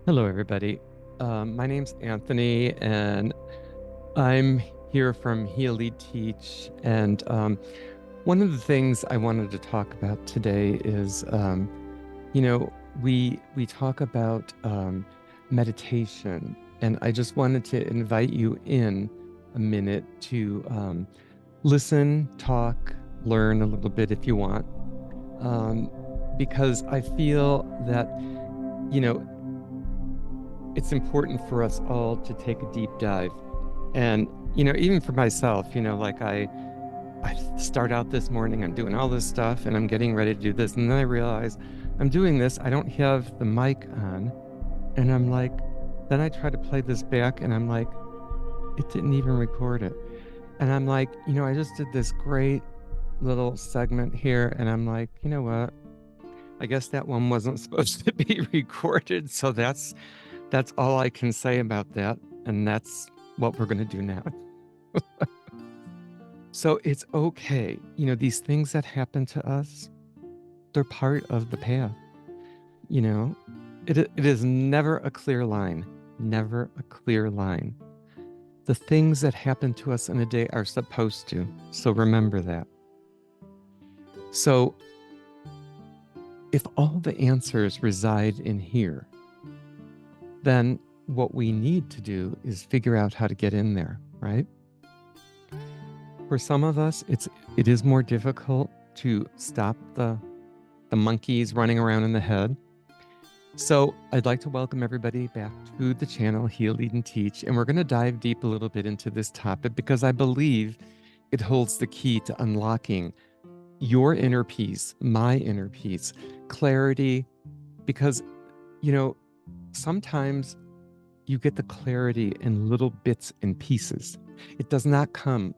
Hello, everybody. My name's Anthony, and I'm here from Heal, Lead, Teach. And one of the things I wanted to talk about today is, you know, we talk about meditation, and I just wanted to invite you in a minute to listen, talk, learn a little bit if you want, because I feel that, you know, it's important for us all to take a deep dive. And, even for myself, like I start out this morning, I'm doing all this stuff and I'm getting ready to do this. And then I realize I'm doing this, I don't have the mic on. And I'm like, then I try to play this back and I'm like, it didn't even record it. And I'm like, I just did this great little segment here. And I'm like, you know what? I guess that one wasn't supposed to be recorded. So that's all I can say about that. And that's what we're going to do now. So it's okay. These things that happen to us, they're part of the path. You know, it is never a clear line, never a clear line. The things that happen to us in a day are supposed to. So remember that. So if all the answers reside in here, then what we need to do is figure out how to get in there, right? For some of us, it is more difficult to stop the monkeys running around in the head. So I'd like to welcome everybody back to the channel Heal, Lead, and Teach, and we're going to dive deep a little bit into this topic because I believe it holds the key to unlocking your inner peace, my inner peace, clarity, because sometimes you get the clarity in little bits and pieces. It does not come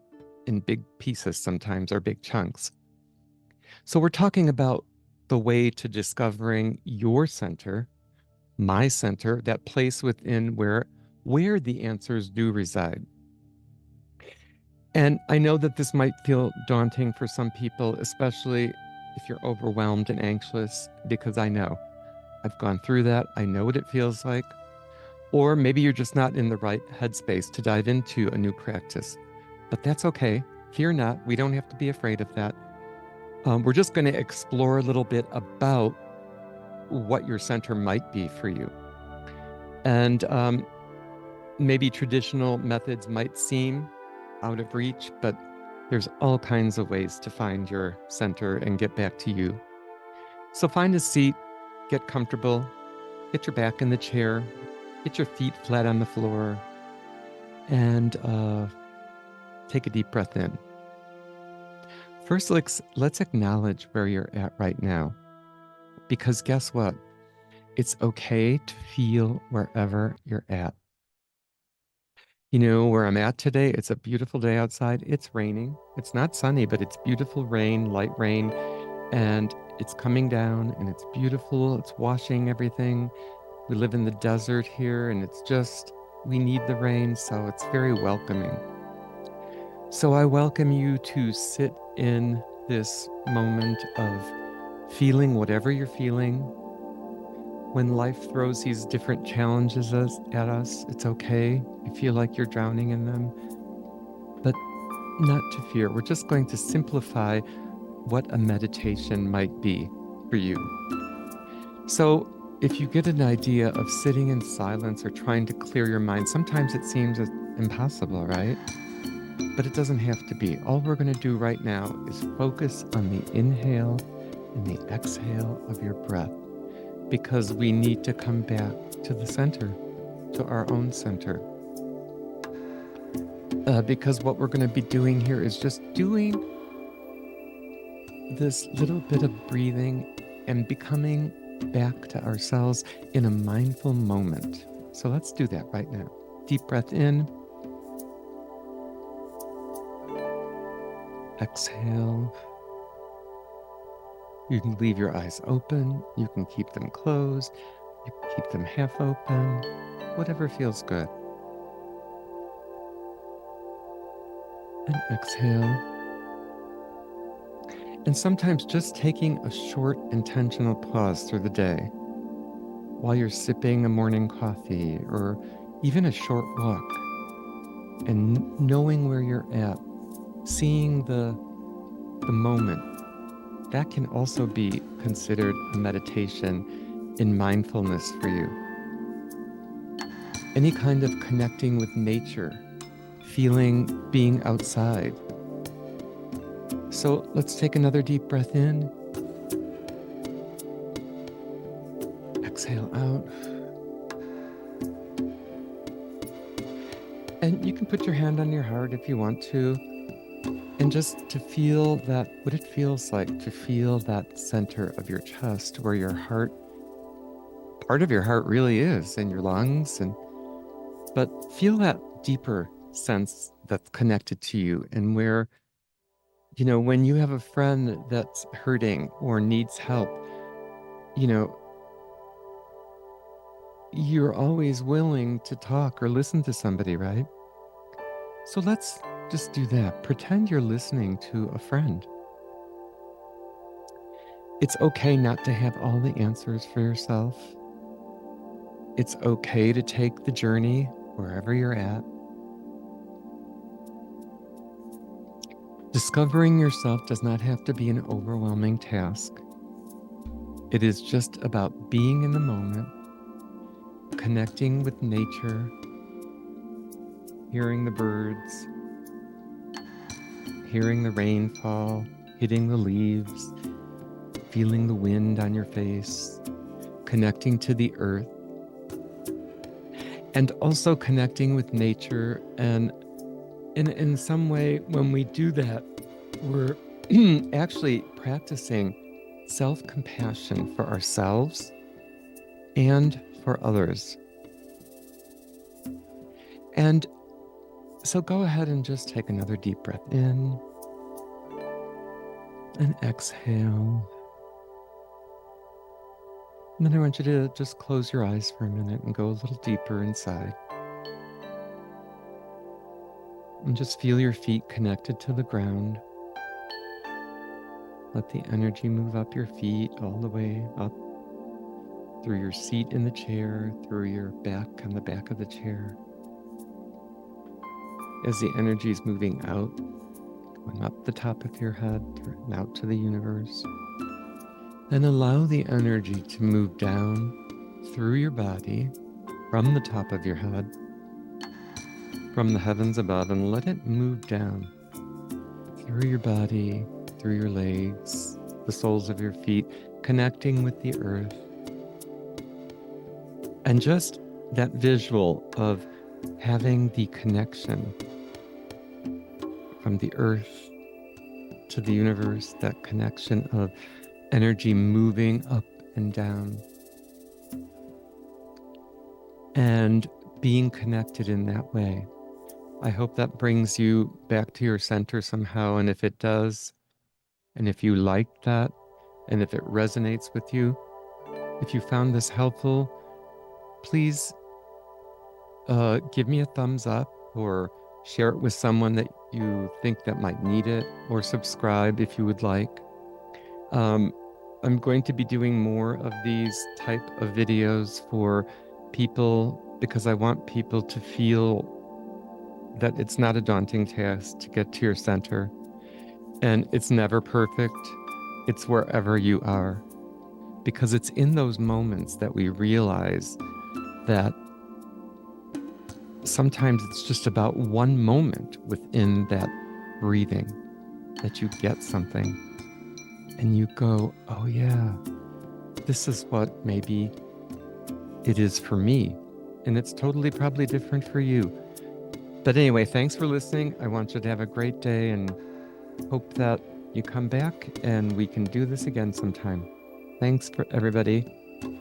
in big pieces sometimes or big chunks. So we're talking about the way to discovering your center, my center, that place within where the answers do reside. And I know that this might feel daunting for some people, especially if you're overwhelmed and anxious, because I know I've gone through that. I know what it feels like. Or maybe you're just not in the right headspace to dive into a new practice. But that's okay. Fear not. We don't have to be afraid of that. We're just going to explore a little bit about what your center might be for you. And maybe traditional methods might seem out of reach, but there's all kinds of ways to find your center and get back to you. So find a seat, get comfortable, get your back in the chair, get your feet flat on the floor, and take a deep breath in. First, let's acknowledge where you're at right now. Because guess what? It's okay to feel wherever you're at. Where I'm at today, it's a beautiful day outside. It's raining. It's not sunny, but it's beautiful rain, light rain, and it's coming down and it's beautiful. It's washing everything. We live in the desert here and we need the rain, so it's very welcoming. So I welcome you to sit in this moment of feeling whatever you're feeling. When life throws these different challenges at us, it's okay. You feel like you're drowning in them, but not to fear. We're just going to simplify what a meditation might be for you. So if you get an idea of sitting in silence or trying to clear your mind, sometimes it seems impossible, right? But it doesn't have to be. All we're going to do right now is focus on the inhale and the exhale of your breath, because we need to come back to the center, to our own center. Because what we're going to be doing here is just doing this little bit of breathing and becoming back to ourselves in a mindful moment. So let's do that right now. Deep breath in. Exhale. You can leave your eyes open. You can keep them closed. You can keep them half open. Whatever feels good. And exhale. And sometimes just taking a short intentional pause through the day while you're sipping a morning coffee or even a short walk, and knowing where you're at, seeing the moment, that can also be considered a meditation in mindfulness for you. Any kind of connecting with nature, feeling being outside. So let's take another deep breath in. Exhale out. And you can put your hand on your heart if you want to, and just to feel that, what it feels like to feel that center of your chest where your heart, part of your heart really is, and your lungs, but feel that deeper sense that's connected to you, and where, when you have a friend that's hurting or needs help, you know, you're always willing to talk or listen to somebody, right? So let's just do that. Pretend you're listening to a friend. It's okay not to have all the answers for yourself. It's okay to take the journey wherever you're at. Discovering yourself does not have to be an overwhelming task. It is just about being in the moment, connecting with nature, hearing the birds, hearing the rainfall, hitting the leaves, feeling the wind on your face, connecting to the earth, and also connecting with nature. And in some way, when we do that, we're actually practicing self-compassion for ourselves and for others. And so go ahead and just take another deep breath in and exhale. And then I want you to just close your eyes for a minute and go a little deeper inside. And just feel your feet connected to the ground. Let the energy move up your feet all the way up through your seat in the chair, through your back on the back of the chair. As the energy is moving out, going up the top of your head and out to the universe. Then allow the energy to move down through your body, from the top of your head, from the heavens above, and let it move down through your body, through your legs, the soles of your feet, connecting with the earth. And just that visual of having the connection from the earth to the universe, that connection of energy moving up and down, and being connected in that way. I hope that brings you back to your center somehow. And if it does, and if you like that, and if it resonates with you, if you found this helpful, please give me a thumbs up, or share it with someone that you think that might need it, or subscribe if you would like. I'm going to be doing more of these type of videos for people, because I want people to feel that it's not a daunting task to get to your center. And it's never perfect. It's wherever you are. Because it's in those moments that we realize that sometimes it's just about one moment within that breathing that you get something. And you go, oh yeah, this is what maybe it is for me. And it's totally probably different for you. But anyway, thanks for listening. I want you to have a great day, and hope that you come back and we can do this again sometime. Thanks for everybody.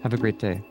Have a great day.